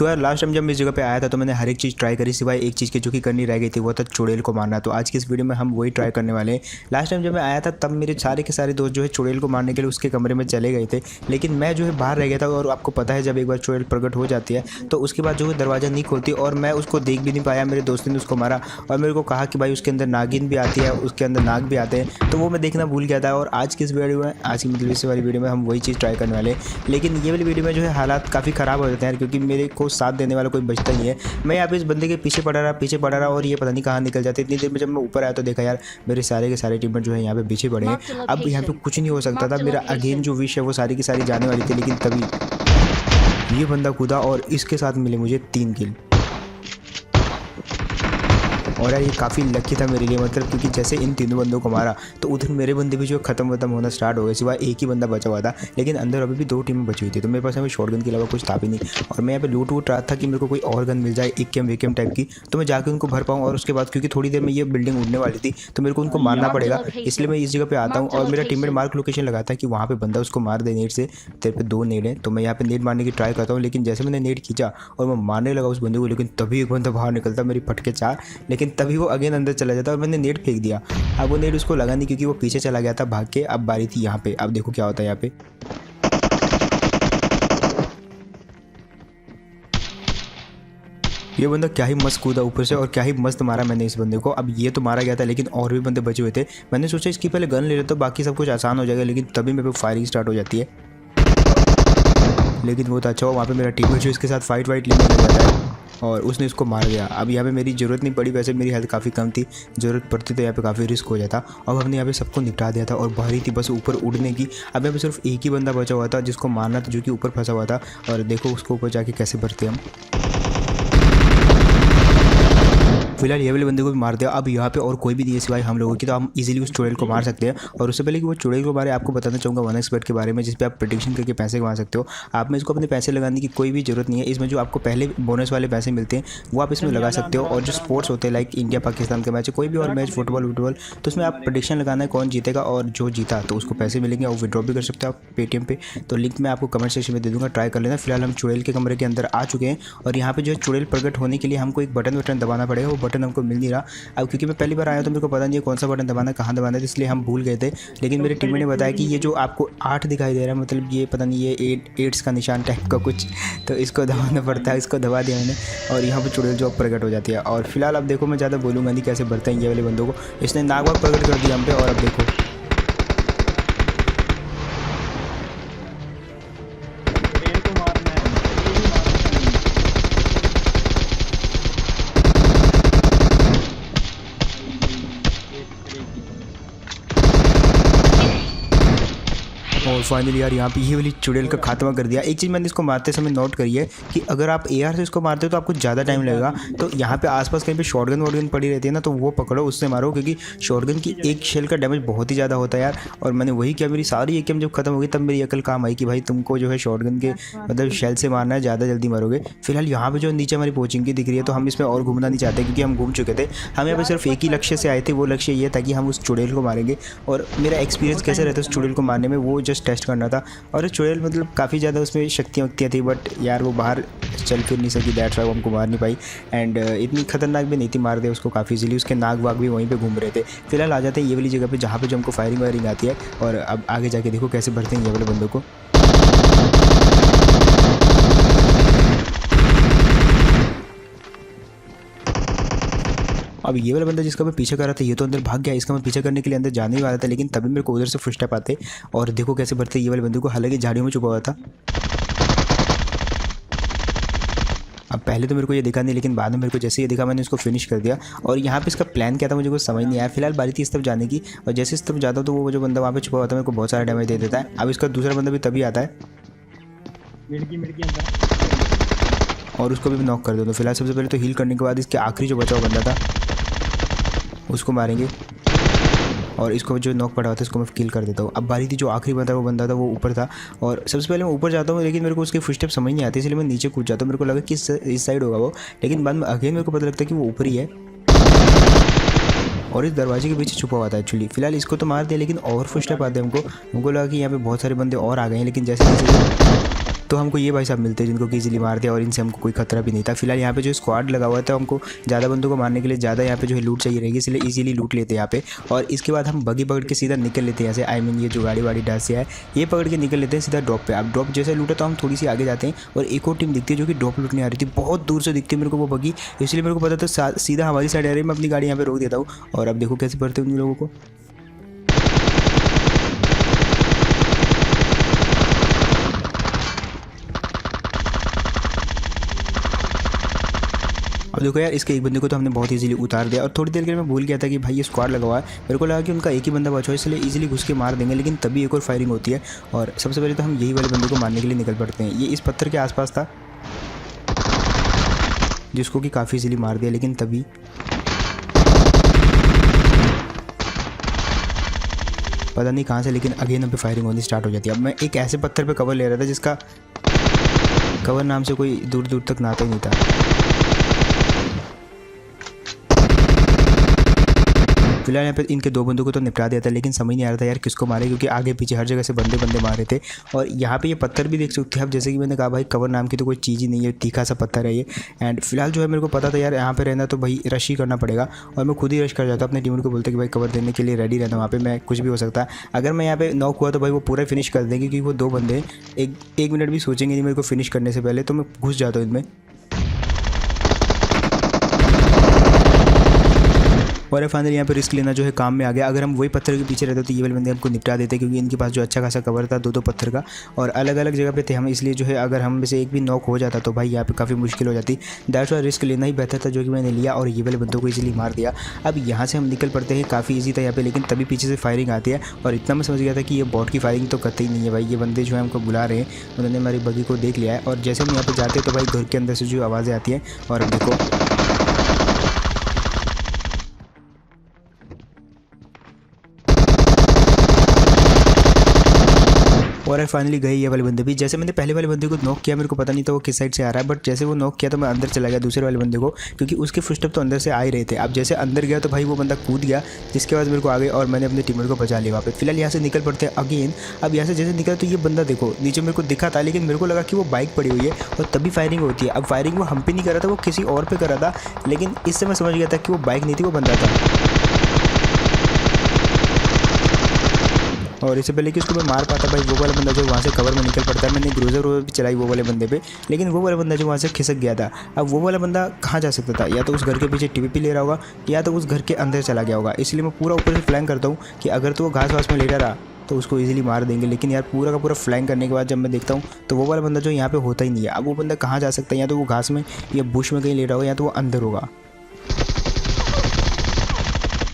तो यार last time जब मैं इस जगह पे आया था तो मैंने हर एक चीज़ ट्राई करी सिवाय एक चीज़ की जो कि करनी रह गई थी, वो था चुड़ैल को मारना। तो आज की इस वीडियो में हम वही ट्राई करने वाले हैं। लास्ट टाइम जब मैं आया था तब मेरे सारे के सारे दोस्त जो है चुड़ैल को मारने के लिए उसके कमरे में चले गए थे, लेकिन मैं जो है बाहर रह गया था। और आपको पता है जब एक बार चुड़ैल प्रकट हो जाती है तो उसके बाद जो है दरवाज़ा नहीं खोलती, और मैं उसको देख भी नहीं पाया। मेरे दोस्त ने उसको मारा और मेरे को कहा कि भाई उसके अंदर नागिन भी आती है, उसके अंदर नाग भी आते हैं, तो वो मैं देखना भूल गया था। और आज की इस वीडियो में, आज की मतलब इस वाली वीडियो में हम वही चीज़ ट्राई करने वाले हैं। लेकिन ये वाली वीडियो में जो है हालात काफ़ी ख़राब हो जाते हैं क्योंकि मेरे को साथ देने वाला कोई बचता नहीं है। मैं यहाँ पे इस बंदे के पीछे पड़ा रहा और ये पता नहीं कहाँ निकल जाते। इतनी देर में जब मैं ऊपर आया तो देखा यार मेरे सारे के सारे टीममेट जो है यहाँ पे पीछे पड़े हैं। अब यहाँ पे कुछ नहीं हो सकता था। मेरा अगेन जो विश है वो सारी की सारी जाने वाली थी, लेकिन तभी ये बंदा कूदा और इसके साथ मिले मुझे 3 किल। और यार ये काफ़ी लकी था मेरे लिए, मतलब क्योंकि जैसे इन तीनों बंदों को मारा तो उधर मेरे बंदे भी जो ख़त्म होना स्टार्ट हो गए, सिवाय एक ही बंदा बचा हुआ था। लेकिन अंदर अभी भी 2 टीमें बची हुई थी, तो मेरे पास अभी शॉटगन के अलावा कुछ था भी नहीं। और मैं यहाँ पे लूट रहा था कि मेरे को कोई और गन मिल जाए, एक टाइप की, तो मैं जाकर उनको भर पाऊँ। और उसके बाद क्योंकि थोड़ी देर में ये बिल्डिंग उड़ने वाली थी तो मेरे को उनको मारना पड़ेगा, इसलिए मैं इस जगह पर आता हूँ। और मेरा टीममेट मार्क लोकेशन लगाता है कि वहाँ पर बंदा उसको मार दे नेट से। तेरे पे 2 नेट हैं, तो मैं यहाँ पे नेट मारने की ट्राई करता हूँ। लेकिन जैसे मैंने नेट खींचा और मैं मारने लगा उस बंदे को, लेकिन तभी एक बंदा बाहर निकलता, मेरी फटके 4, लेकिन तभी वो अगेन अंदर चला जाता और मैंने नेट फेंक दिया। अब वो नेट उसको लगा नहीं क्योंकि वो पीछे चला गया था भाग के। अब बारी थी यहाँ पे, अब देखो क्या होता है यहाँ पे। ये बंदा क्या ही मस्त कूदा ऊपर से और क्या ही मस्त मारा मैंने इस बंदे को। अब ये तो मारा गया था लेकिन और भी बंदे बचे हुए थे। मैंने सोचा इसकी पहले गन ले लेता तो बाकी सब कुछ आसान हो जाएगा, लेकिन तभी मेरे पे फायरिंग स्टार्ट हो जाती है। लेकिन वो तो अच्छा हुआ वहाँ पे मेरा टीममेट जो इसके साथ फाइट लेने लग जाता है और उसने इसको मार दिया। अब यहाँ पे मेरी ज़रूरत नहीं पड़ी, वैसे मेरी हेल्थ काफ़ी कम थी, ज़रूरत पड़ती तो यहाँ पे काफ़ी रिस्क हो जाता। अब हमने यहाँ पे सबको निपटा दिया था और बारी थी बस ऊपर उड़ने की। अब यहाँ पे सिर्फ एक ही बंदा बचा हुआ था जिसको मारना था, जो कि ऊपर फंसा हुआ था। और देखो उसको ऊपर जाके कैसे भरते हम। फिलहाल ये वाले बंदे को भी मार दिया। अब यहाँ पे और कोई भी नहीं है सिवाय हम लोगों की, तो हम इजीली उस चुड़ैल को मार सकते हैं। और उससे पहले कि वो चुड़ैल के बारे में आपको बताना चाहूँगा 1xbet के बारे में, जिस पे आप प्रेडिक्शन करके पैसे कमा सकते हो। आप में इसको अपने पैसे लगाने की कोई भी ज़रूरत नहीं है। इसमें जो आपको पहले बोनस वाले पैसे मिलते हैं वो आप इसमें लगा सकते हो। और जो स्पोर्ट्स होते हैं लाइक इंडिया पाकिस्तान का मैच, कोई भी और मैच, फुटबॉल, तो उसमें आप प्रेडिक्शन लगाना है कौन जीतेगा, और जो जीता तो उसको पैसे मिलेंगे और विड्रॉ भी कर सकते हो आप पेटीएम पे। तो लिंक मैं आपको कमेंट सेक्शन में दे दूँगा, ट्राई कर लेना। फिलहाल हम चुड़ैल के कमरे के अंदर आ चुके हैं और यहाँ पे जो चुड़ैल प्रकट होने के लिए हमको एक बटन दबाना पड़ेगा। वो बटन हमको मिल नहीं रहा। अब क्योंकि मैं पहली बार आया तो मेरे को पता नहीं है कौन सा बटन दबाना है, कहाँ दबाना है, इसलिए हम भूल गए थे। लेकिन मेरे टीममेट ने बताया कि ये जो आपको 8 दिखाई दे रहा है, मतलब ये पता नहीं ये 8 का निशान टाइप का कुछ, तो इसको दबाना पड़ता है। इसको दबा दिया मैंने और यहाँ पर चुड़ैल जो प्रकट हो जाती है। और फिलहाल अब देखो मैं ज़्यादा बोलूँगा नहीं कैसे भरते हैं ये वाले बंदों को। इसने नाग वाग प्रकट कर दिया हम पे। और अब देखो और फाइनली यार यहाँ पे ये वाली चुड़ैल का खात्मा कर दिया। एक चीज़ मैंने इसको मारते समय नोट करी है कि अगर आप AR से इसको मारते हो तो आपको ज़्यादा टाइम लगेगा। तो यहाँ पे आसपास कहीं पे शॉटगन पड़ी रहती है ना, तो वो पकड़ो, उससे मारो, क्योंकि शॉटगन की एक शेल का डैमेज बहुत ही ज़्यादा होता है यार। और मैंने वही किया, मेरी सारी AKM जब खत्म हो गई तब मेरी अकल काम आई कि भाई तुमको जो है शॉटगन के मतलब शेल से मारना है, ज़्यादा जल्दी मारोगे। फिलहाल यहाँ पर जो नीचे हमारी कोचिंग की दिख रही है, तो हम इसमें और घूमना नहीं चाहते क्योंकि हम घूम चुके थे। हम यहाँ पर सिर्फ एक ही लक्ष्य से आए थे, वो लक्ष्य ये था कि हम उस चुड़ैल को मारेंगे। और मेरा एक्सपीरियंस कैसे रहता है उस चुड़ैल को मारने में, वो जस्ट टेस्ट करना था। और चुड़ैल मतलब काफ़ी ज़्यादा उसमें शक्तियाँ थी, बट यार वो बाहर चल फिर नहीं सकी, दैट्स व्हाई वो हमको मार नहीं पाई। एंड इतनी खतरनाक भी नहीं थी, मार दे उसको काफ़ी इजीली। उसके नाग वाग भी वहीं पे घूम रहे थे। फिलहाल आ जाते हैं ये वाली जगह पे जहाँ पे जो हमको फायरिंग वायरिंग आती है। और अब आगे जाके देखो कैसे भरते हैं ये वाले बंदों को। अब ये वाला बंदा जिसका मैं पीछे कर रहा था ये तो अंदर भाग गया। इसका मैं पीछे करने के लिए अंदर जाने ही वाला था, लेकिन तभी मेरे को उधर से फुट स्टेप आते और देखो कैसे भरते ये वाले बंदे को, हालांकि झाड़ियों में छुपा हुआ था। अब पहले तो मेरे को ये दिखा नहीं, लेकिन बाद में मेरे को जैसे ये दिखा मैंने इसको फिनिश कर दिया। और यहाँ पे इसका प्लान क्या था मुझे कुछ समझ नहीं आया। फिलहाल बारी थी इस तरफ जाने की, और जैसे इस तरफ जाता हूँ तो वो जो बंदा वहाँ पे छुपा हुआ था मेरे को बहुत सारा डैमेज दे देता है। अब इसका दूसरा बंदा भी तभी आता है और उसको भी नॉक कर दो। तो फिलहाल सबसे पहले तो हील करने के बाद इसके आखिरी जो बचा हुआ बंदा था उसको मारेंगे, और इसको जो नॉक पड़ा हुआ था इसको मैं किल कर देता हूँ। अब बारी थी जो आखिरी बंदा था वो ऊपर था, और सबसे पहले मैं ऊपर जाता हूँ, लेकिन मेरे को उसके फुटस्टेप समझ नहीं आती, इसलिए मैं नीचे कूद जाता हूँ। मेरे को लगा कि इस साइड होगा वो, लेकिन बाद में अगेन मेरे को पता लगता है कि वो ऊपर ही है और इस दरवाजे के पीछे छुपा हुआ था एक्चुअली। फिलहाल इसको तो मार दिया, लेकिन और फुटस्टेप आते हैं हमको लगा कि यहाँ पे बहुत सारे बंदे और आ गए हैं, लेकिन जैसे तो हमको ये भाई साहब मिलते हैं जिनको कि इजीली मार दिया और इनसे हमको कोई खतरा भी नहीं था। फिलहाल यहाँ पे जो स्क्वाड लगा हुआ था, हमको ज़्यादा बंदों को मारने के लिए ज़्यादा यहाँ पे जो है लूट चाहिए रहेगी, इसलिए इजीली लूट लेते हैं यहाँ पे। और इसके बाद हम बगी पकड़ के सीधा निकल लेते हैं यहाँ से। आई मीन ये जो गाड़ी वाड़ी डाल से है ये पकड़ के निकल लेते हैं सीधा ड्रॉप पे। अब ड्रॉप जैसे लूटा तो हम थोड़ी सी आगे जाते हैं और एक और टीम दिखती है जो कि ड्रॉप लूटने आ रही थी। बहुत दूर से दिखती है मेरे को वो बगी, इसलिए मेरे को पता था सीधा हमारी साइड आ रही है। मैं अपनी गाड़ी यहाँ पे रोक देता हूँ और अब देखो कैसे पड़ते हैं उन लोगों को। अब देखो यार, इसके एक बंदे को तो हमने बहुत इजीली उतार दिया और थोड़ी देर के लिए मैं भूल गया था कि भाई ये स्क्वाड लगा हुआ है। मेरे को लगा कि उनका एक ही बंदा बचा है इसलिए इजीली घुस के मार देंगे, लेकिन तभी एक और फायरिंग होती है और सबसे पहले तो हम यही वाले बंदे को मारने के लिए निकल पड़ते हैं। ये इस पत्थर के आसपास था जिसको कि काफ़ी इजीली मार दिया, लेकिन तभी पता नहीं कहाँ से लेकिन अगेन यहाँ पे फायरिंग होनी स्टार्ट हो जाती है। अब मैं एक ऐसे पत्थर पे कवर ले रहा था जिसका कवर नाम से कोई दूर दूर तक नाता ही नहीं था। फिलहाल यहाँ पे इनके दो बंदों को तो निपटा दिया था, लेकिन समझ नहीं आ रहा था यार किसको मारे, क्योंकि आगे पीछे हर जगह से बंदे मारे थे। और यहाँ पे ये पत्थर भी देख सकते हैं आप, जैसे कि मैंने कहा भाई कवर नाम की तो कोई चीज़ ही नहीं है, तीखा सा पत्थर है ये। एंड फिलहाल जो है मेरे को पता था यार यहाँ पे रहना तो भाई रश ही करना पड़ेगा और मैं खुद ही रश कर जाता अपने टीम को बोलते कि भाई कवर देने के लिए रेडी रहना, वहाँ पे मैं कुछ भी हो सकता है। अगर मैं यहाँ पे नॉक हुआ तो भाई वो पूरा फिनिश कर देंगे, क्योंकि वो दो बंदे एक मिनट भी सोचेंगे नहीं मेरे को फिनिश करने से पहले, तो मैं घुस जाता हूँ इनमें। और फाइनली यहाँ पे रिस्क लेना जो है काम में आ गया। अगर हम वही पत्थर के पीछे रहते तो ये वाले बंदे हमको निपटा देते, क्योंकि इनके पास जो अच्छा खासा कवर था दो पत्थर का और अलग अलग जगह पे थे हम, इसलिए जो है अगर हम में से एक भी नॉक हो जाता तो भाई यहाँ पे काफ़ी मुश्किल हो जाती। दैट्स व्हाई रिस्क लेना ही बेहतर था, जो कि मैंने लिया और ये वाले बंदों को इजीली मार दिया। अब यहाँ से हम निकल पड़ते हैं, काफ़ी ईजी था यहाँ पे, लेकिन तभी पीछे से फायरिंग आती है और इतना मैं समझ गया था कि ये बॉट की फायरिंग तो करते ही नहीं है भाई, ये बंदे जो है हमको बुला रहे हैं, उन्होंने हमारी बगी को देख लिया है। और जैसे हम यहाँ पर जाते हैं तो भाई घर के अंदर से जो आवाज़ें आती हैं और अब देखो और फाइनली गए ये वाले बंदे भी। जैसे मैंने पहले वाले बंदे को नॉक किया, मेरे को पता नहीं था वो किस साइड से आ रहा है, बट जैसे वो नॉक किया तो मैं अंदर चला गया दूसरे वाले बंदे को, क्योंकि उसके फुटस्टेप तो अंदर से आ ही रहे थे। अब जैसे अंदर गया तो भाई वो बंदा कूद गया, जिसके बाद मेरे को आ गए और मैंने अपने टीममेट को बचा लिया वहाँ पे। फिलहाल यहाँ से निकल पड़ते हैं अगेन। अब यहाँ से जैसे निकला तो ये बंदा देखो नीचे मेरे को दिखा था, लेकिन मेरे को लगा कि वो बाइक पड़ी हुई है और तभी फायरिंग होती है। अब फायरिंग वो हम पे नहीं कर रहा था, वो किसी और पे कर रहा था, लेकिन इससे मैं समझ गया था कि वो बाइक नहीं थी, वो बंदा था। और इससे पहले कि उसको मैं मार पाता भाई, वो वाला बंदा जो वहाँ से कवर में निकल पड़ता है, मैंने ग्रोजर भी चलाई वो वाले बंदे पे, लेकिन वो वाला बंदा जो वहाँ से खिसक गया था। अब वो वाला बंदा कहाँ जा सकता था, या तो उस घर के पीछे टीपीपी ले रहा होगा या तो उस घर के अंदर चला गया होगा। इसलिए मैं पूरा ऊपर से फ्लैंक करता हूँ कि अगर तो वो घास वास में लेटा रहा तो उसको इजीली मार देंगे। लेकिन यार पूरा का पूरा फ्लैंक करने के बाद जब मैं देखता हूँ तो वो वाला बंदा जो यहाँ पे होता ही नहीं है। अब वो बंदा कहाँ जा सकता है, या तो वो घास में या बुश में कहीं लेटा होगा या तो वो अंदर होगा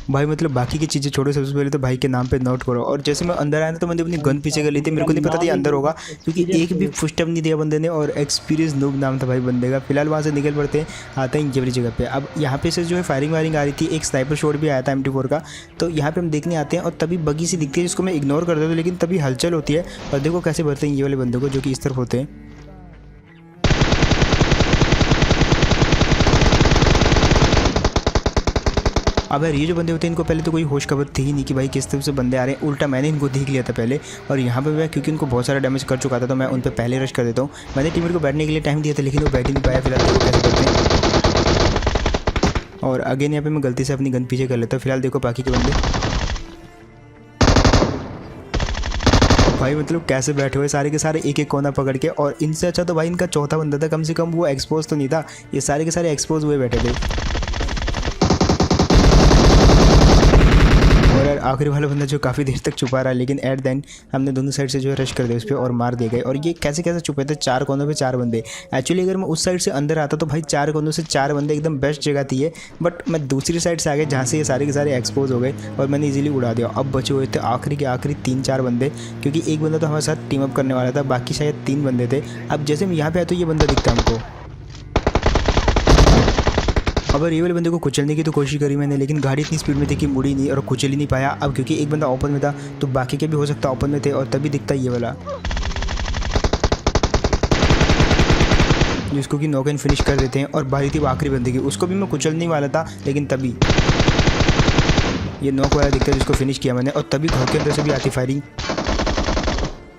भाई। मतलब बाकी की चीज़ें छोड़ो, सबसे पहले तो भाई के नाम पे नोट करो। और जैसे मैं अंदर आया था तो मैंने अपनी गन पीछे कर ली थी, मेरे को नहीं पता था ये अंदर होगा, क्योंकि एक भी फुटस्टेप नहीं दिया बंदे ने और एक्सपीरियंस नूब नाम था भाई बंदे का। फिलहाल वहाँ से निकल पड़ते हैं, आते हैं ये वाली जगह पे। अब यहाँ पे से जो है फायरिंग वायरिंग आ रही थी, एक स्नाइपर शॉट भी आया था M24 का, तो यहाँ पे हम देखने आते हैं और तभी बगी सी दिखती है जिसको मैं इग्नोर कर देता हूँ, लेकिन तभी हलचल होती है और देखो कैसे भरते हैं ये वाले बंदे को जो कि इस तरफ होते हैं। अब यार ये जो बंदे होते हैं इनको पहले तो कोई होश खबर थी ही नहीं कि भाई किस तरफ से बंदे आ रहे हैं, उल्टा मैंने इनको देख लिया था पहले। और यहाँ पे मैं क्योंकि इनको बहुत सारा डैमेज कर चुका था तो मैं उन पर पहले रश कर देता हूँ। मैंने टीममेट को बैठने के लिए टाइम दिया था लेकिन वो बैठ ही नहीं पाया। फिलहाल देखो कैसे करते हैं और अगेन यहाँ पे मैं गलती से अपनी गन पीछे कर लेता हूँ। फिलहाल देखो बाकी के बंदे भाई मतलब कैसे बैठे हुए सारे के सारे एक एक कोना पकड़ के, और इनसे अच्छा तो भाई इनका चौथा बंदा था, कम से कम वो एक्सपोज तो नहीं था, ये सारे के सारे एक्सपोज हुए बैठे थे। और आखिरी वाला बंदा जो काफ़ी देर तक छुपा रहा है, लेकिन एट द एंड हमने दोनों साइड से जो है रश कर दिया उस पर और मार दिए गए। और ये कैसे कैसे छुपे थे, चार कोनों पे चार बंदे। एक्चुअली अगर मैं उस साइड से अंदर आता तो भाई चार कोनों से चार बंदे एकदम बेस्ट जगह थी ये, बट मैं दूसरी साइड से आ गया जहाँ से ये सारे के सारे एक्सपोज हो गए और मैंने इजीली उड़ा दिया। अब बचे हुए थे आखिरी के आखिरी 3-4 बंदे, क्योंकि एक बंदा तो हमारे साथ टीम अप करने वाला था, बाकी शायद 3 बंदे थे। अब जैसे हम यहाँ पे आए तो ये बंदा दिखता हमको। अब ये वाले बंदे को कुचलने की तो कोशिश करी मैंने, लेकिन गाड़ी इतनी स्पीड में थी कि मुड़ी नहीं और कुचल ही नहीं पाया। अब क्योंकि एक बंदा ओपन में था तो बाकी के भी हो सकता ओपन में थे, और तभी दिखता ये वाला जिसको कि नॉक एंड फिनिश कर देते हैं। और बारी थी वो आखिरी बंदे की, उसको भी मैं कुचलने वाला था, लेकिन तभी ये नॉक वाला दिखता है जिसको फिनिश किया मैंने, और तभी घर के अंदर से भी आती फायरिंग।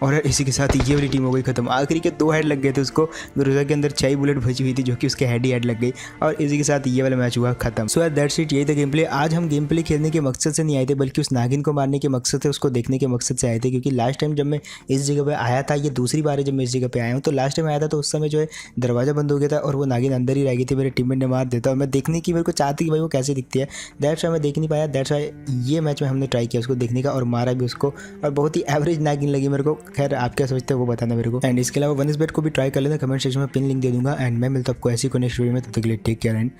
और इसी के साथ ये वाली टीम हो गई खत्म। आखिरी के 2 हेड लग गए थे उसको, गुरुजा के अंदर 6 बुलेट बची हुई थी जो कि उसके हेड ही हेड लग गई, और इसी के साथ ये वाला मैच हुआ खत्म। सो यार दैट्स इट, यही था गेम प्ले। आज हम गेम प्ले खेलने के मकसद से नहीं आए थे, बल्कि उस नागिन को मारने के मकसद से, उसको देखने के मकसद से आए थे। क्योंकि लास्ट टाइम जब मैं इस जगह पे आया था, ये दूसरी बार है जब मैं इस जगह पे आया हूँ, तो लास्ट टाइम आया था तो उस समय जो है दरवाजा बंद हो गया था और वो नागिन अंदर ही रह गई थी, मेरे टीममेट ने मार देता, और मैं देखने की मेरे को चाहती कि भाई वो कैसे दिखती है। दैट्स वाई मैं देख नहीं पाया। दैट्स वाई ये मैच में हमने ट्राई किया उसको देखने का और मारा भी उसको, और बहुत ही एवरेज नागिन लगी मेरे को। खैर आप क्या सोचते हो वो बताना मेरे को। एंड इसके अलावा 1xbet को भी ट्राई कर लेना, कमेंट सेक्शन में पिन लिंक दे दूंगा। एंड मैं मिलता हूं आपको ऐसी कोई नेक्स्ट वीडियो में, तब तक के लिए टेक केयर एंड